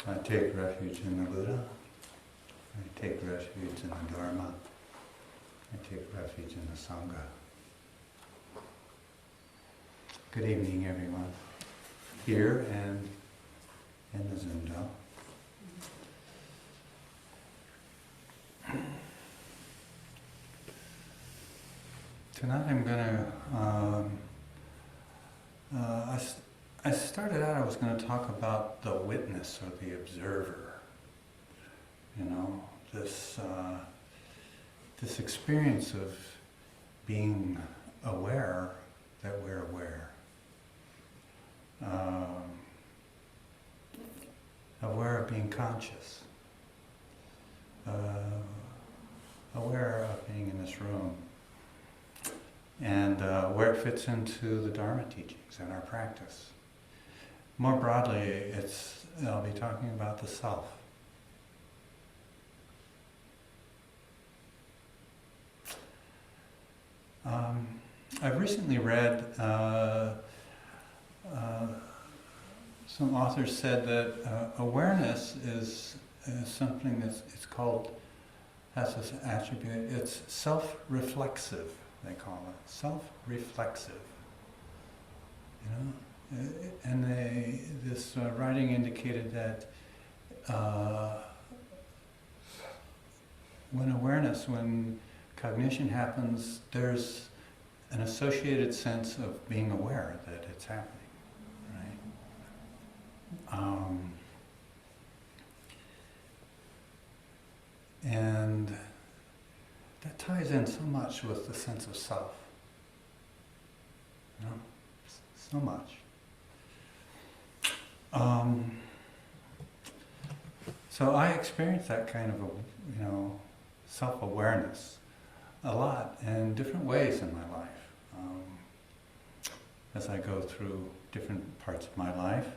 I take refuge in the Buddha. I take refuge in the Dharma. I take refuge in the Sangha. Good evening, everyone, here and in the Zoom dome. Tonight I'm going to, I started out, I was going to talk about the witness or the observer. You know, this experience of being aware that we're aware. Aware of being conscious. Aware of being in this room. And where it fits into the Dharma teachings and our practice. More broadly, I'll be talking about the self. I've recently read, some authors said that awareness is something it's called, has this attribute, it's self-reflexive, they call it, self-reflexive. You know, and this writing indicated that when cognition happens, there's an associated sense of being aware that it's happening, right? And that ties in so much with the sense of self, you know, so much. So I experienced that kind of, self-awareness a lot in different ways in my life. As I go through different parts of my life.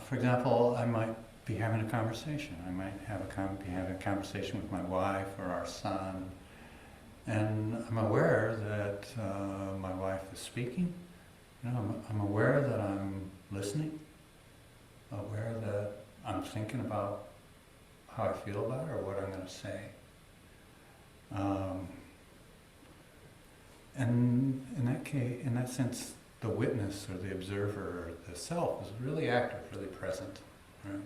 For example, I might be having a conversation. I might be having a conversation with my wife or our son, and I'm aware that my wife is speaking. You know, I'm aware that I'm listening, aware that I'm thinking about how I feel about it or what I'm going to say. And in that sense, the witness or the observer or the self is really active, really present. Right?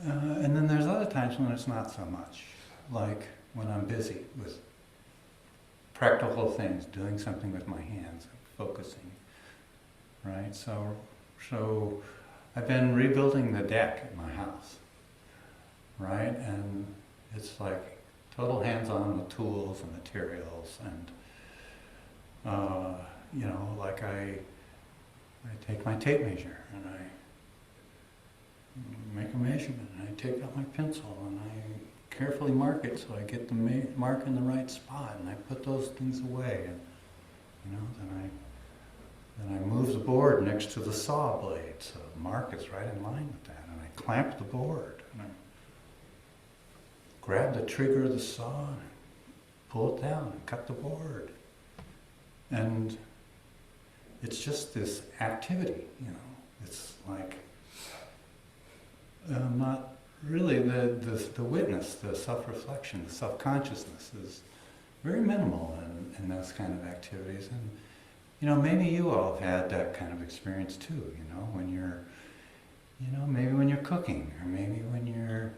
And then there's other times when it's not so much, like when I'm busy with practical things, doing something with my hands, focusing, right? So I've been rebuilding the deck at my house, right? And it's like total hands-on with tools and materials, and like I take my tape measure and I make a measurement, and I take out my pencil and I carefully mark it so I get the mark in the right spot, and I put those things away, and then I move the board next to the saw blade so the mark is right in line with that, and I clamp the board, and I grab the trigger of the saw and pull it down and cut the board. And it's just this activity, it's like not really the witness, the self-reflection, the self-consciousness is very minimal in those kind of activities. And maybe you all have had that kind of experience too, when you're, maybe when you're cooking, or maybe when you're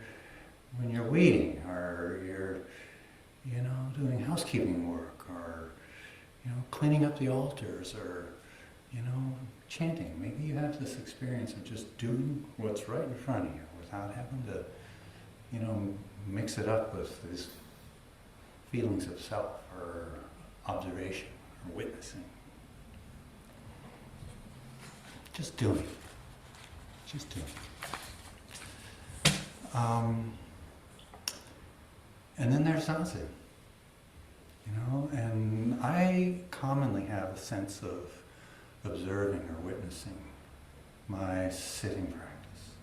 weeding, or you're, doing housekeeping work, or, cleaning up the altars, or, chanting. Maybe you have this experience of just doing what's right in front of you without having to, mix it up with these feelings of self, or observation, or witnessing. Just doing. Just doing. And then there's Zazen, and I commonly have a sense of observing or witnessing my sitting practice,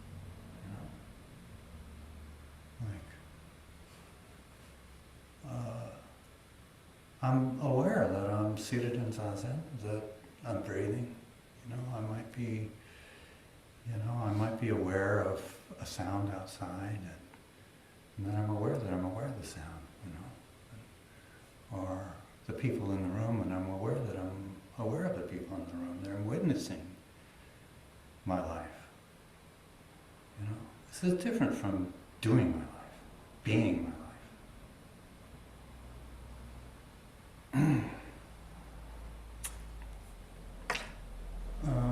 I'm aware that I'm seated in Zazen, that I'm breathing, I might be, be aware of a sound outside, and then I'm aware that I'm aware of the sound, or the people in the room, and I'm aware that I'm aware of the people in the room. They're witnessing my life. This is different from doing my life, being my life.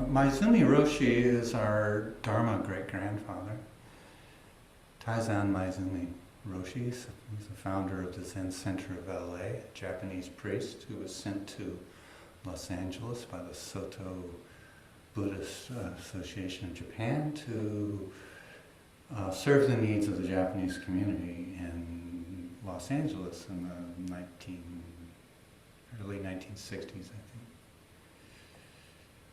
Maizumi Roshi is our Dharma great-grandfather. Taizan Maizumi Roshi, he's the founder of the Zen Center of LA, a Japanese priest who was sent to Los Angeles by the Soto Buddhist Association of Japan to serve the needs of the Japanese community in Los Angeles in the early 1960s, I think.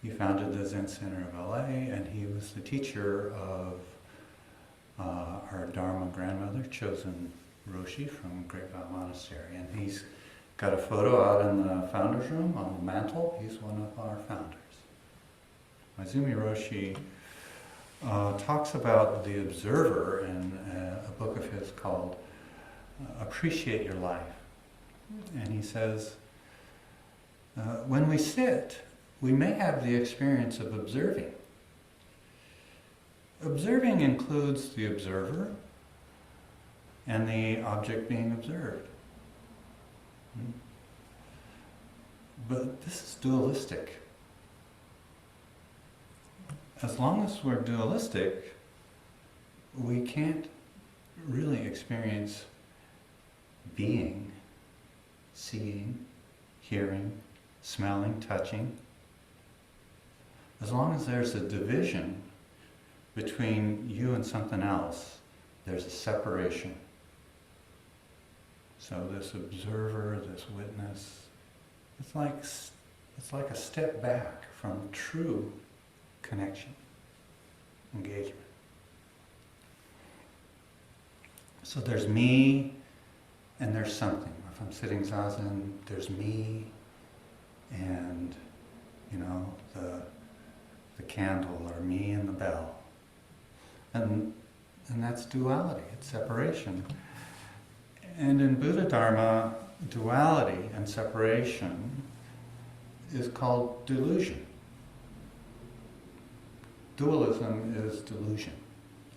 He founded the Zen Center of LA, and he was the teacher of our Dharma grandmother, Chosen Roshi from Great Vow Monastery. And he's got a photo out in the founder's room on the mantle. He's one of our founders. Maizumi Roshi talks about the observer in a book of his called Appreciate Your Life. And he says, when we sit, we may have the experience of observing. Observing includes the observer and the object being observed. But this is dualistic. As long as we're dualistic, we can't really experience being, seeing, hearing, smelling, touching. As long as there's a division between you and something else, there's a separation. So this observer, this witness, it's like a step back from true connection, engagement. So there's me and there's something. If I'm sitting zazen, there's me and, the candle, or me and the bell. And that's duality, it's separation. And in Buddha Dharma, duality and separation is called delusion. Dualism is delusion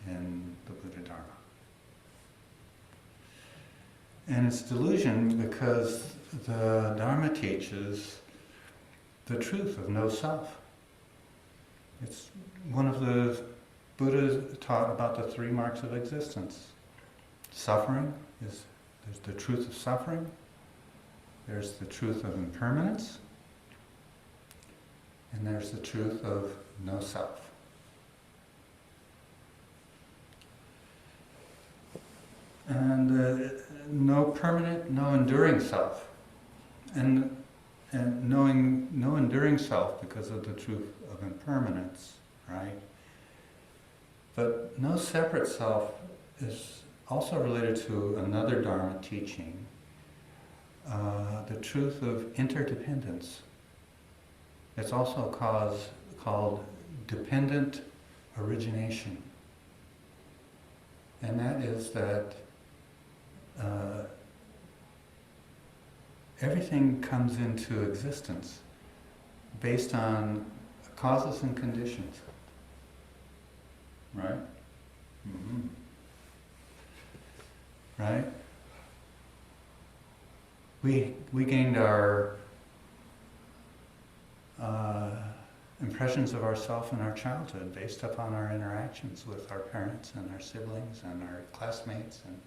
in the Buddha Dharma. And it's delusion because the Dharma teaches the truth of no self. It's one of the Buddha taught about the 3 marks of existence. Suffering there's the truth of suffering, there's the truth of impermanence, and there's the truth of no self. And no permanent, no enduring self. And knowing no enduring self because of the truth of impermanence, right? But no separate self is also related to another Dharma teaching, the truth of interdependence. It's also called dependent origination. And that is that everything comes into existence based on causes and conditions, right? Mm-hmm. Right? We gained our impressions of ourselves in our childhood based upon our interactions with our parents and our siblings and our classmates and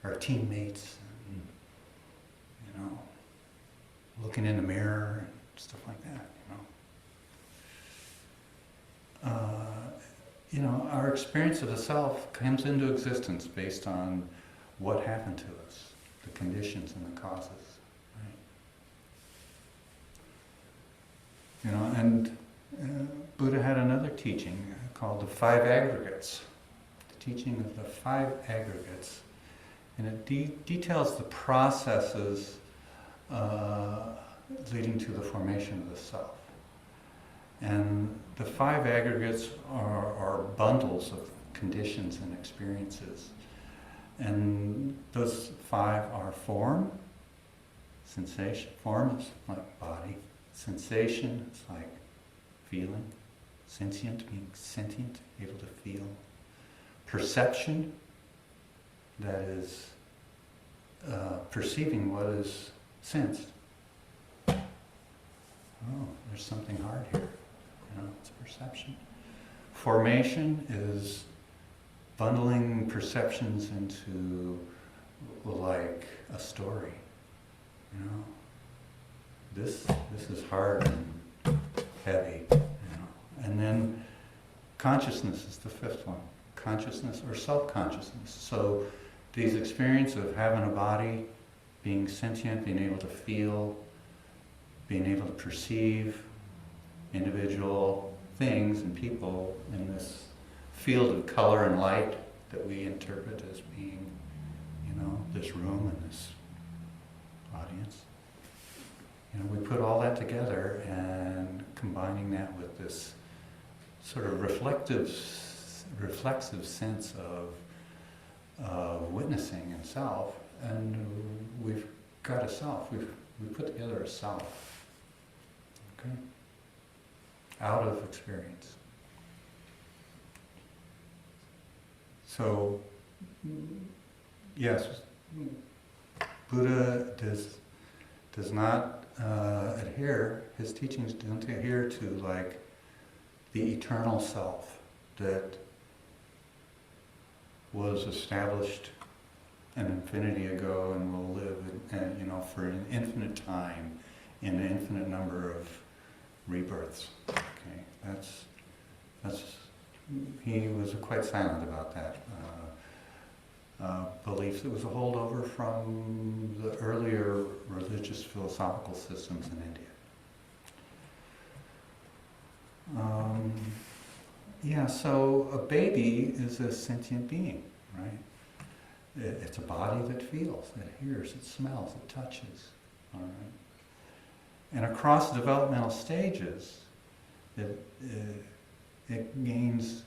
our teammates, and, looking in the mirror and stuff like that, our experience of the self comes into existence based on what happened to us, the conditions and the causes, right? And Buddha had another teaching called the 5 aggregates, the teaching of the 5 aggregates. And it details the processes leading to the formation of the self. And the 5 aggregates are bundles of conditions and experiences. And those 5 are form, sensation. Form is like body. Sensation is like feeling. Sentient, being sentient, able to feel. Perception, that is perceiving what is sensed. Oh, there's something hard here. It's perception. Formation is bundling perceptions into like a story. This is hard and heavy. And then consciousness is the 5th one. Consciousness or self-consciousness. So these experiences of having a body, being sentient, being able to feel, being able to perceive individual things and people in this field of color and light that we interpret as being, this room and this audience. We put all that together and combining that with this sort of reflexive sense of witnessing and self, and we've got a self. We've put together a self. Okay? Out of experience. So, yes, Buddha does not adhere, his teachings don't adhere to like the eternal self that was established an infinity ago and will live for an infinite time in an infinite number of rebirths. Okay, that's he was quite silent about that. Belief that was a holdover from the earlier religious philosophical systems in India. So a baby is a sentient being, right? It's a body that feels, it hears, it smells, it touches, all right? And across developmental stages, it gains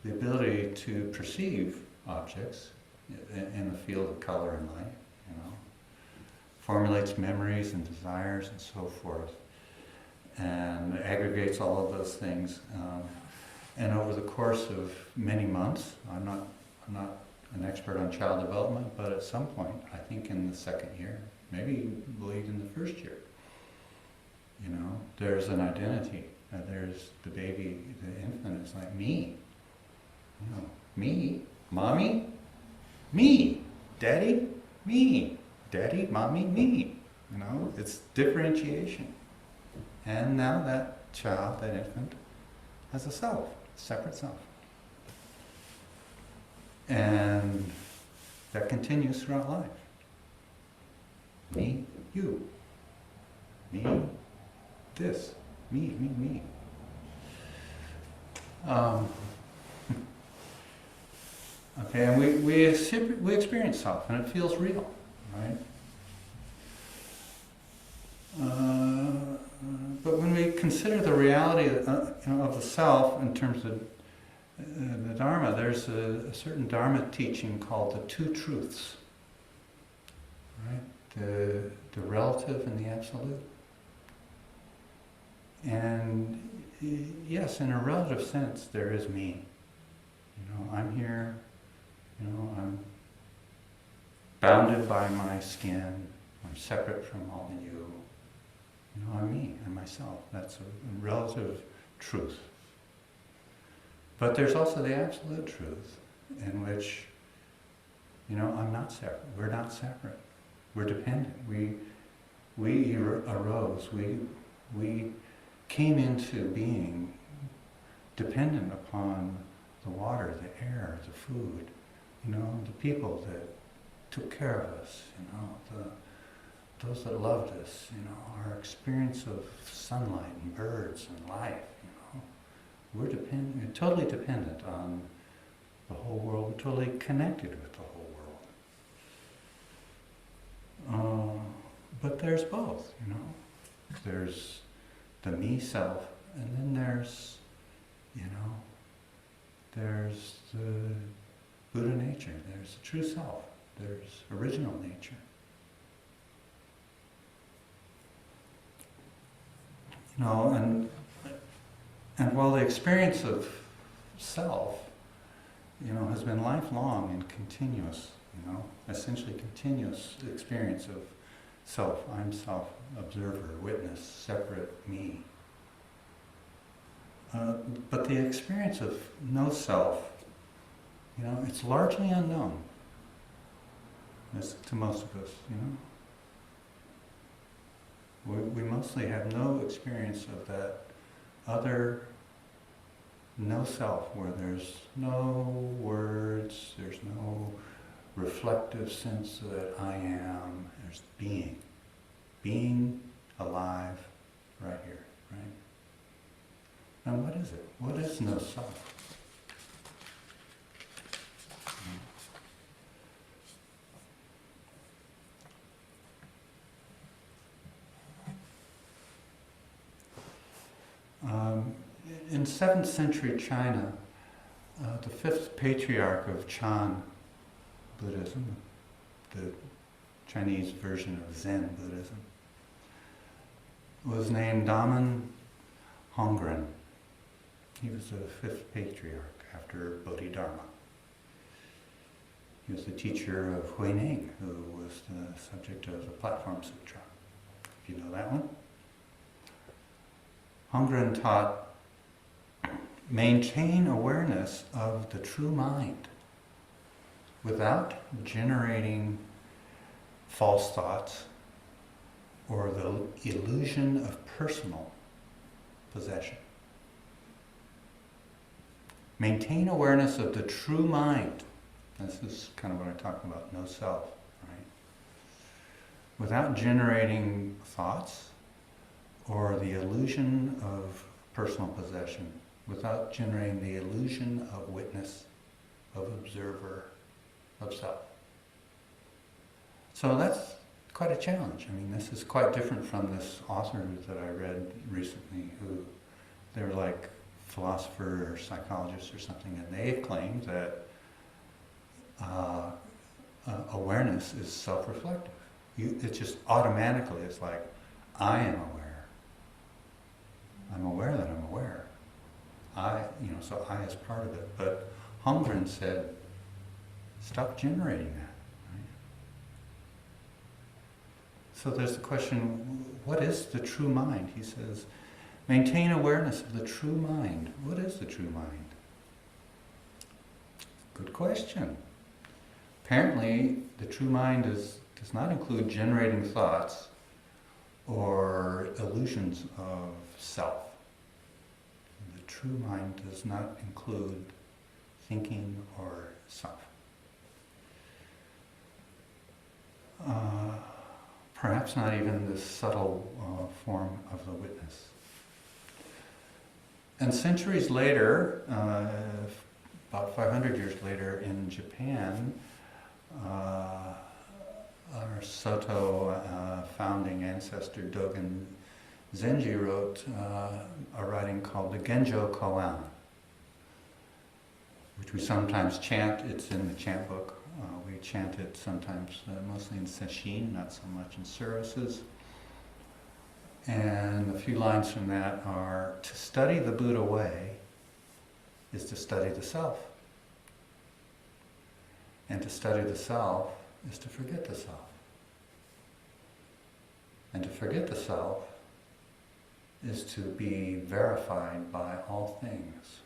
the ability to perceive objects in the field of color and light, formulates memories and desires and so forth, and aggregates all of those things. And over the course of many months, I'm not an expert on child development, but at some point, I think in the 2nd year, maybe late in the 1st year, there's an identity. There's the baby, the infant is like me. Me, mommy, me, daddy, me, daddy, mommy, me. It's differentiation. And now that child, that infant, has a self, a separate self. And that continues throughout life. Me, you. Me, this. Me. Okay, and we experience self, and it feels real, right? But when we consider the reality of the self in terms of the Dharma, there's a certain Dharma teaching called the 2 truths, right? The relative and the absolute. And yes, in a relative sense, there is me. I'm here. I'm bounded by my skin. I'm separate from all of you. I'm me and myself. That's a relative truth. But there's also the absolute truth in which, I'm not separate. We're not separate. We're dependent. We arose. We came into being dependent upon the water, the air, the food, the people that took care of us, those that loved us, our experience of sunlight and birds and life, We're totally dependent on the whole world. We're totally connected with the whole world. But there's both, There's the me self And then there's, there's the Buddha nature, there's the true self, there's original nature. And while the experience of self, has been lifelong and continuous, essentially continuous experience of self, I'm self, observer, witness, separate, me. But the experience of no self, it's largely unknown to most of us, We mostly have no experience of that other no self, where there's no words, there's no reflective sense that I am, there's being alive right here, right? And what is it? What is no self? In 7th century China, the 5th patriarch of Chan Buddhism, the Chinese version of Zen Buddhism, was named Damen Hongren. He was the 5th patriarch after Bodhidharma. He was the teacher of Huineng, who was the subject of the Platform Sutra. Do you know that one? Hongren taught, maintain awareness of the true mind without generating false thoughts or the illusion of personal possession. Maintain awareness of the true mind. This is kind of what I'm talking about, no self, right? Without generating thoughts or the illusion of personal possession, without generating the illusion of witness, of observer, of self. So that's quite a challenge. I mean, this is quite different from this author that I read recently, who they were like philosopher or psychologist or something, and they claimed that awareness is self-reflective. It's just automatically, it's like, I am aware. I'm aware that I'm aware. So I is part of it. But Hongren said, stop generating that. Right? So there's the question, what is the true mind? He says, maintain awareness of the true mind. What is the true mind? Good question. Apparently, the true mind does not include generating thoughts or illusions of self. The true mind does not include thinking or self. Perhaps not even the subtle form of the witness. And centuries later, about 500 years later in Japan, our Soto founding ancestor Dogen Zenji wrote a writing called the Genjo Koan, which we sometimes chant. It's in the chant book. We chant it sometimes, mostly in sesshin, not so much in services. And a few lines from that are, to study the Buddha way is to study the self. And to study the self is to forget the self. And to forget the self is to be verified by all things.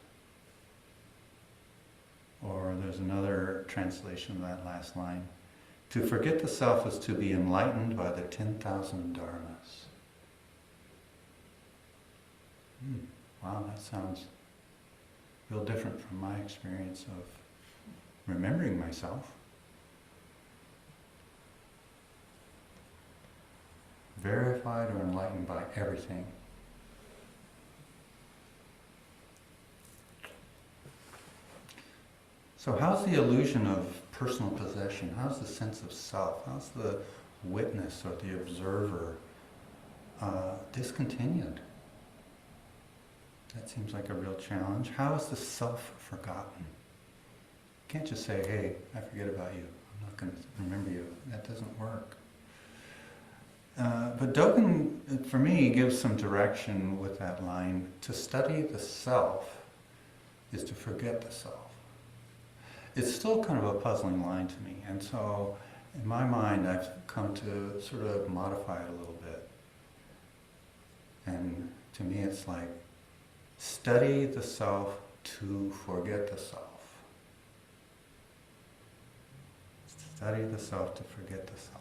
Or there's another translation of that last line. To forget the self is to be enlightened by the 10,000 dharmas. Wow, that sounds real different from my experience of remembering myself. Verified or enlightened by everything. So how's the illusion of personal possession? How's the sense of self? How's the witness or the observer discontinued? That seems like a real challenge. How is the self forgotten? You can't just say, hey, I forget about you. I'm not going to remember you. That doesn't work. But Dogen, for me, gives some direction with that line. To study the self is to forget the self. It's still kind of a puzzling line to me. And so, in my mind, I've come to sort of modify it a little bit. And to me, it's like, study the self to forget the self. Study the self to forget the self.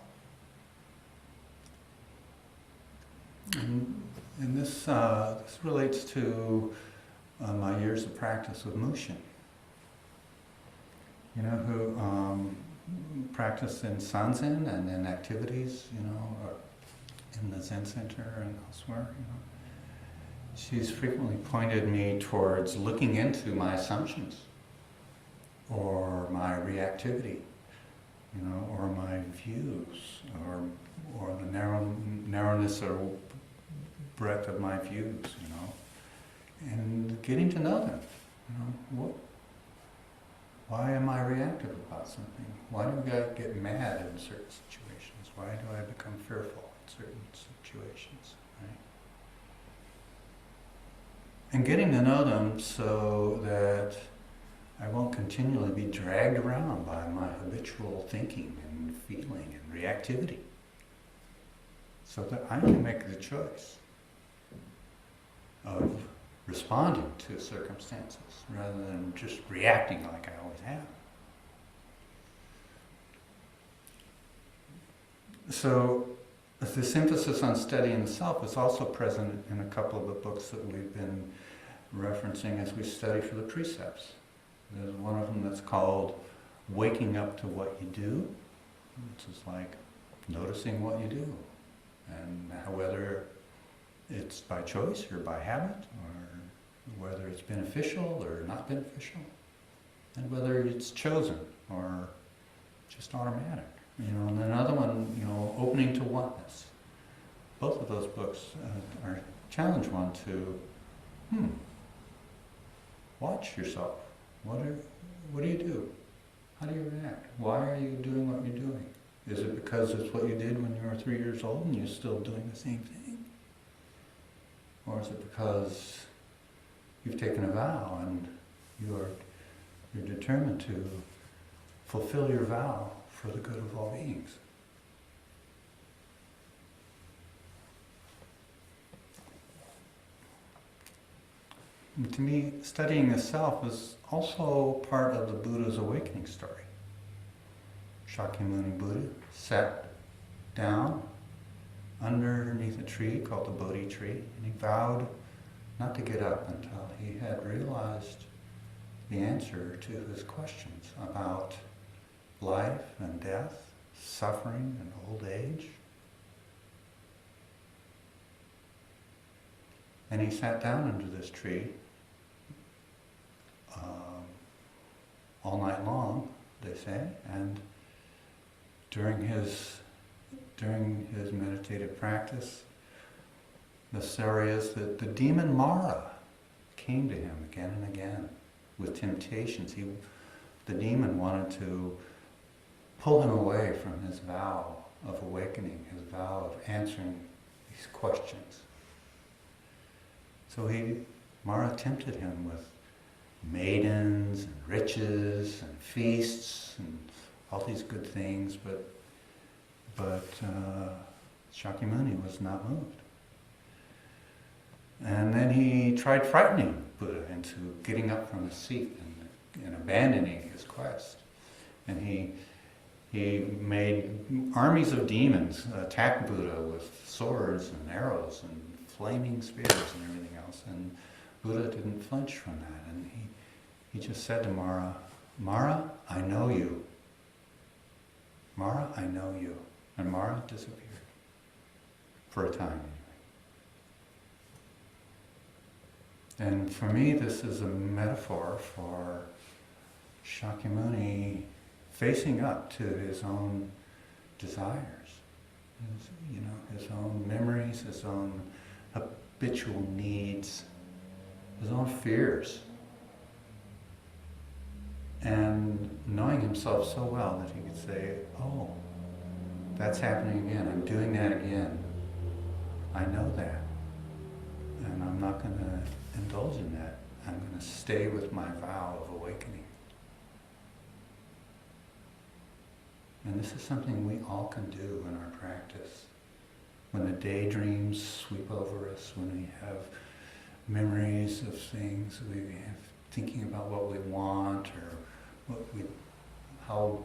And this relates to my years of practice with Mushin. You know, who practice in Sanzen and in activities, you know, or in the Zen Center and elsewhere, you know. She's frequently pointed me towards looking into my assumptions or my reactivity, you know, or my views, or the narrowness or breadth of my views, you know, and getting to know them. You know, why am I reactive about something? Why do I get mad in certain situations? Why do I become fearful in certain situations? Right? And getting to know them so that I won't continually be dragged around by my habitual thinking and feeling and reactivity. So that I can make the choice of responding to circumstances rather than just reacting like I always have. So this emphasis on studying the self is also present in a couple of the books that we've been referencing as we study for the precepts. There's one of them that's called Waking Up to What You Do, which is like noticing what you do, and whether it's by choice or by habit, or whether it's beneficial or not beneficial, and whether it's chosen or just automatic. You know, and another one, you know, Opening to Oneness. Both of those books are challenge one to, watch yourself. What do you do? How do you react? Why are you doing what you're doing? Is it because it's what you did when you were 3 years old and you're still doing the same thing? Or is it because you've taken a vow and you're determined to fulfill your vow for the good of all beings? And to me, studying the self is also part of the Buddha's awakening story. Shakyamuni Buddha sat down underneath a tree called the Bodhi tree, and he vowed not to get up until he had realized the answer to his questions about life and death, suffering and old age. And he sat down under this tree all night long, they say, and during his meditative practice, the story is that the demon Mara came to him again and again with temptations. The demon wanted to pull him away from his vow of awakening, his vow of answering these questions. So Mara tempted him with maidens and riches and feasts and all these good things, but Shakyamuni was not moved. And then he tried frightening Buddha into getting up from his seat and abandoning his quest. And he made armies of demons attack Buddha with swords and arrows and flaming spears and everything else. And Buddha didn't flinch from that. And he just said to Mara, "Mara, I know you. Mara, I know you." And Mara disappeared. For a time, anyway. And for me, this is a metaphor for Shakyamuni facing up to his own desires, his own memories, his own habitual needs, his own fears, and knowing himself so well that he could say, oh, that's happening again, I'm doing that again. I know that. And I'm not going to indulge in that. I'm going to stay with my vow of awakening. And this is something we all can do in our practice. When the daydreams sweep over us, when we have memories of things, we have thinking about what we want or what we, how,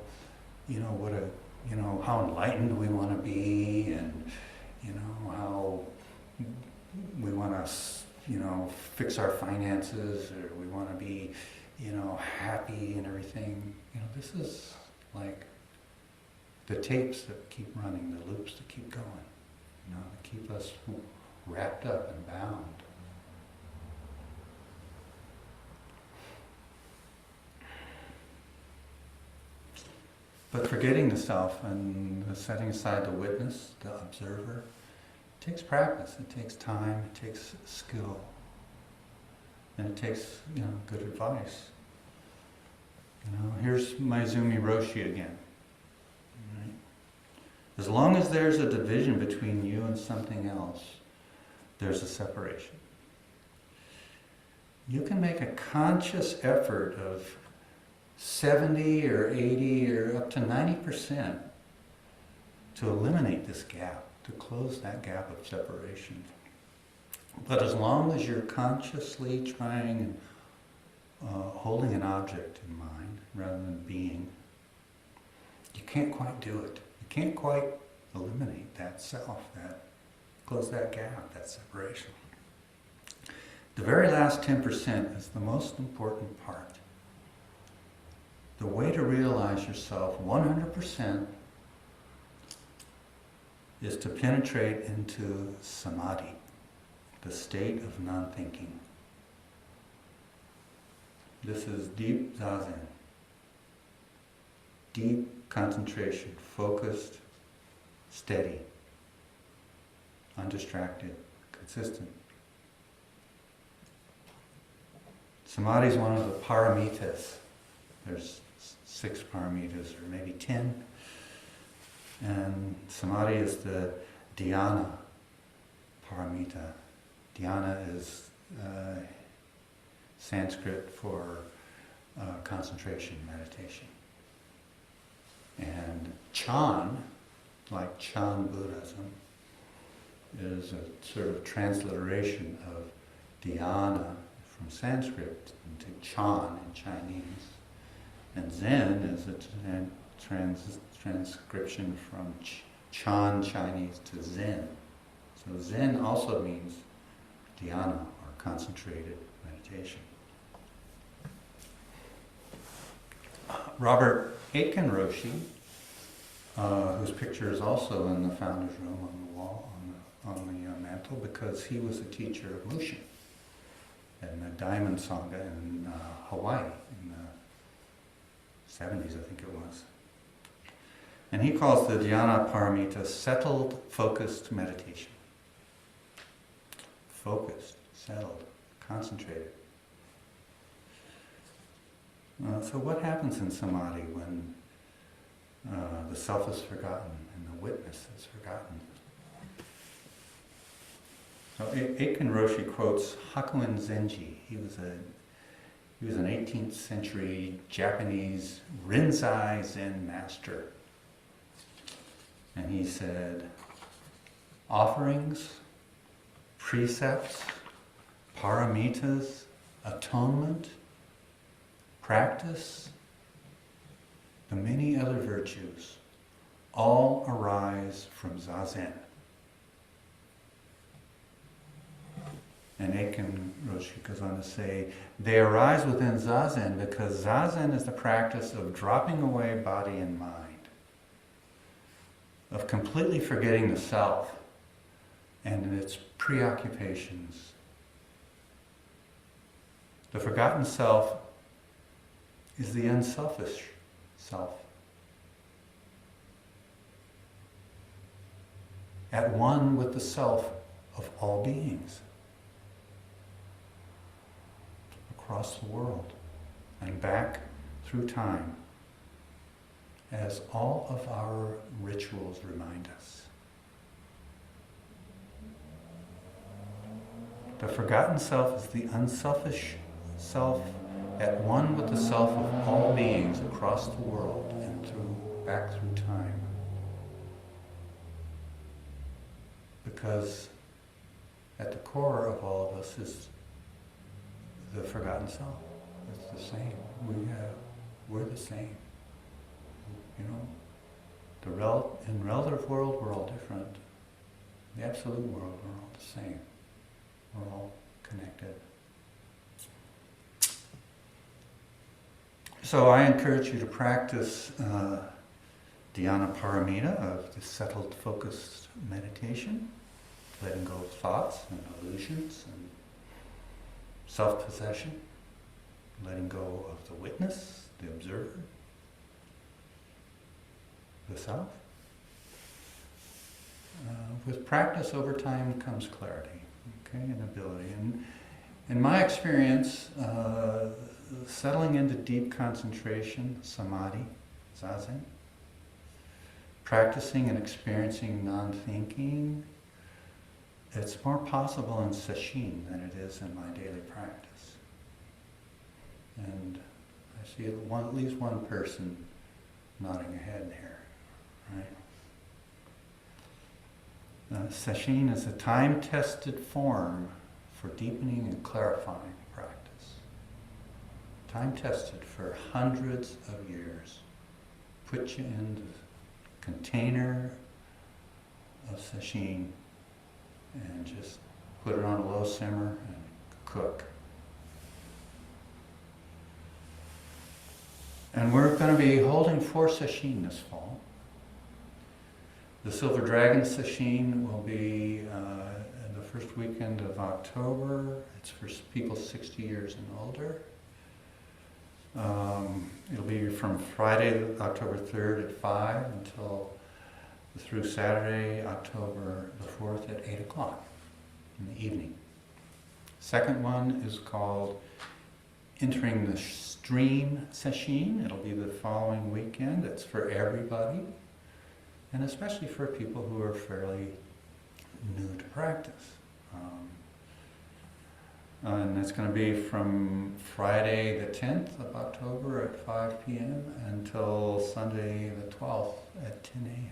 how enlightened we want to be, and how we want to, fix our finances, or we want to be, happy and everything. This is like the tapes that keep running, the loops that keep going, that keep us wrapped up and bound. But forgetting the self and setting aside the witness, the observer, it takes practice, it takes time, it takes skill, and it takes, good advice. Here's Maizumi Roshi again. Right? As long as there's a division between you and something else, there's a separation. You can make a conscious effort of 70 or 80 or up to 90% to eliminate this gap, to close that gap of separation. But as long as you're consciously trying and holding an object in mind rather than being, you can't quite do it. You can't quite eliminate that self, close that gap, that separation. The very last 10% is the most important part. The way to realize yourself 100% is to penetrate into samadhi, the state of non-thinking. This is deep zazen, deep concentration, focused, steady, undistracted, consistent. Samadhi is one of the paramitas. There's 6 paramitas, or maybe 10. And samadhi is the dhyana paramita. Dhyana is Sanskrit for concentration, meditation. And Chan, like Chan Buddhism, is a sort of transliteration of dhyana from Sanskrit into Chan in Chinese. And Zen is a transcription from Chan Chinese to Zen. So Zen also means dhyana, or concentrated meditation. Robert Aitken Roshi, whose picture is also in the founder's room on the wall, on the mantle, because he was a teacher of Mushin in the Diamond Sangha in Hawaii in the 70s, I think it was. And he calls the dhyana paramita settled, focused meditation. Focused, settled, concentrated. So what happens in samadhi when the self is forgotten and the witness is forgotten? So Aitken Roshi quotes Hakuin Zenji. He was an 18th century Japanese Rinzai Zen master. And he said, offerings, precepts, paramitas, atonement, practice, the many other virtues, all arise from Zazen. And Aitken Roshi goes on to say, they arise within Zazen because Zazen is the practice of dropping away body and mind, of completely forgetting the self and its preoccupations. The forgotten self is the unselfish self, at one with the self of all beings. across the world and back through time, as all of our rituals remind us. The forgotten self is the unselfish self at one with the self of all beings across the world and back through time. Because at the core of all of us is the forgotten self. It's the same. We're the same. You know, in relative world we're all different. In the absolute world we're all the same. We're all connected. So I encourage you to practice Dhyana Paramita of the settled, focused meditation, letting go of thoughts and illusions and self-possession, letting go of the witness, the observer, the self. With practice over time comes clarity, okay, and ability. And in my experience, settling into deep concentration, samadhi, zazen, practicing and experiencing non-thinking, it's more possible in sesshin than it is in my daily practice. And I see at least one person nodding ahead here, right? Sesshin is a time-tested form for deepening and clarifying practice. Time-tested for hundreds of years. Put you in the container of sesshin and just put it on a low simmer and cook. And we're going to be holding 4 sesshin this fall. The Silver Dragon sesshin will be the first weekend of October. It's for people 60 years and older. It'll be from Friday, October 3rd at 5 through Saturday, October the 4th at 8 o'clock in the evening. Second one is called Entering the Stream Sesshin. It'll be the following weekend. It's for everybody, and especially for people who are fairly new to practice. And that's going to be from Friday the 10th of October at 5 p.m. until Sunday the 12th at 10 a.m.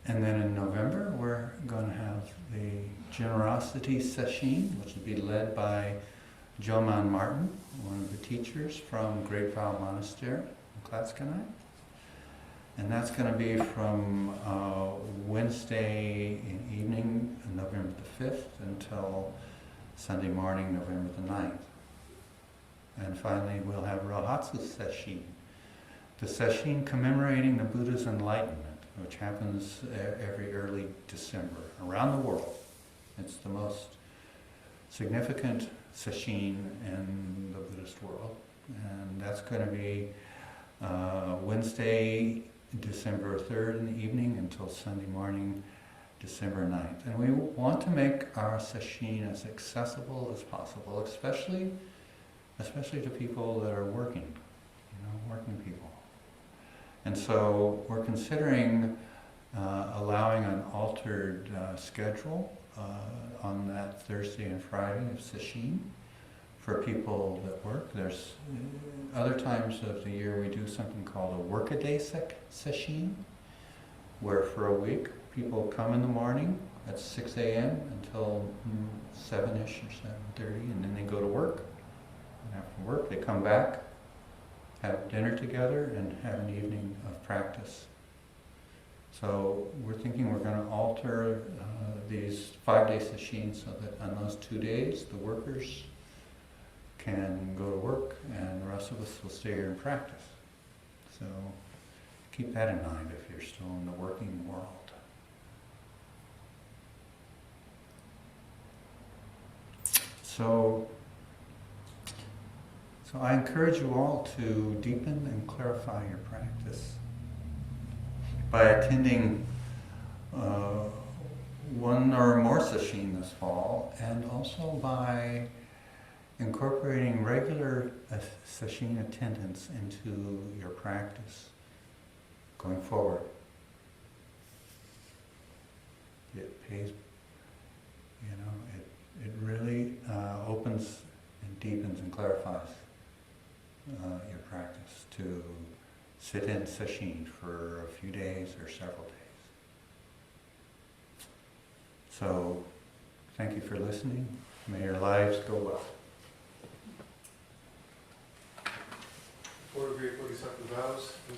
And then in November, we're going to have the Generosity Sesshin, which will be led by Joman Martin, one of the teachers from Great Vow Monastery in Klatskanai. And that's going to be from Wednesday evening, November the 5th, until Sunday morning, November the 9th. And finally, we'll have Rohatsu Sesshin, the sesshin commemorating the Buddha's enlightenment, which happens every early December around the world. It's the most significant sesshin in the Buddhist world. And that's going to be Wednesday, December 3rd in the evening until Sunday morning, December 9th. And we want to make our sesshin as accessible as possible, especially to people that are working, working people. And so we're considering allowing an altered schedule on that Thursday and Friday of sesshin for people that work. There's other times of the year we do something called a workaday sesshin, where for a week people come in the morning at 6 a.m. until 7-ish or 7:30, and then they go to work. And after work they come back, have dinner together, and have an evening of practice. So we're thinking we're going to alter these 5-day sesshin so that on those 2 days the workers can go to work and the rest of us will stay here and practice. So keep that in mind if you're still in the working world. So I encourage you all to deepen and clarify your practice by attending one or more sesshin this fall, and also by incorporating regular sesshin attendance into your practice going forward. It pays, it really opens and deepens and clarifies your practice to sit in sesshin for a few days or several days. So, thank you for listening. May your lives go well. Four great Bodhisattva vows.